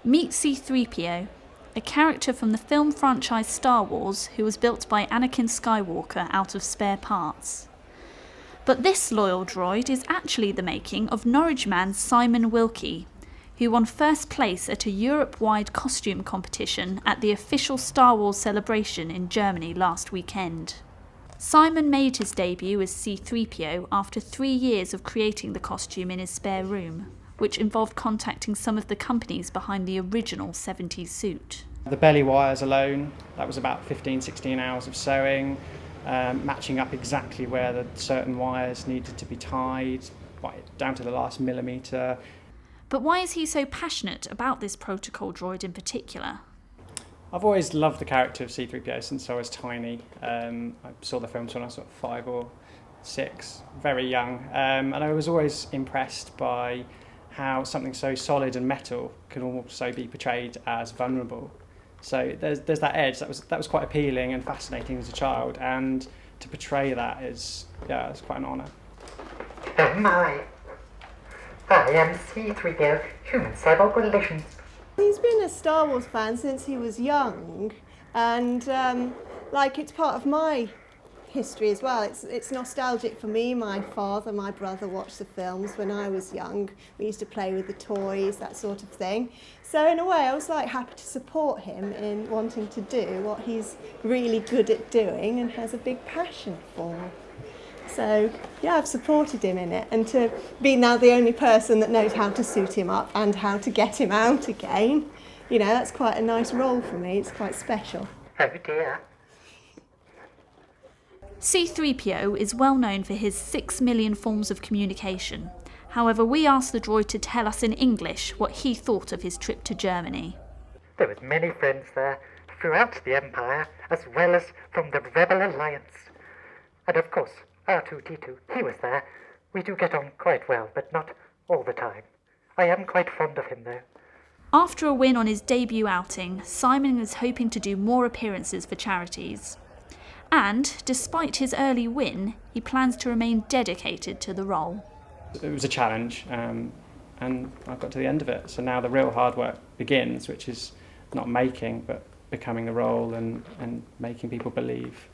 Meet C-3PO, a character from the film franchise Star Wars who was built by Anakin Skywalker out of spare parts. But this loyal droid is actually the making of Norwich man Simon Wilkie, who won first place at a Europe-wide costume competition at the official Star Wars celebration in Germany last weekend. Simon made his debut as C-3PO after 3 years of creating the costume in his spare room, which involved contacting some of the companies behind the original 70s suit. The belly wires alone, that was about 15-16 hours of sewing, matching up exactly where the certain wires needed to be tied, right down to the last millimetre. But why is he so passionate about this protocol droid in particular? I've always loved the character of C-3PO since I was tiny. I saw the films when I was sort of 5 or 6, very young, and I was always impressed by how something so solid and metal can also be portrayed as vulnerable. So there's that edge that was quite appealing and fascinating as a child, and to portray that it's quite an honour. Oh my! I am C-3PO, human-cyborg relations. He's been a Star Wars fan since he was young, and it's part of my history as well. It's nostalgic for me. My father, my brother watched the films when I was young. We used to play with the toys, that sort of thing. So in a way, I was happy to support him in wanting to do what he's really good at doing and has a big passion for. So yeah, I've supported him in it, and to be now the only person that knows how to suit him up and how to get him out again, that's quite a nice role for me. It's quite special. Oh dear. C-3PO is well known for his 6 million forms of communication. However, we asked the droid to tell us in English what he thought of his trip to Germany. There was many friends there, throughout the Empire, as well as from the Rebel Alliance. And of course, R2-D2, he was there. We do get on quite well, but not all the time. I am quite fond of him, though. After a win on his debut outing, Simon is hoping to do more appearances for charities. And, despite his early win, he plans to remain dedicated to the role. It was a challenge, and I got to the end of it. So now the real hard work begins, which is not making, but becoming the role and making people believe.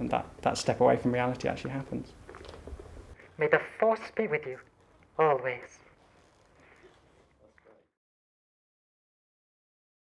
And that step away from reality actually happens. May the Force be with you, always.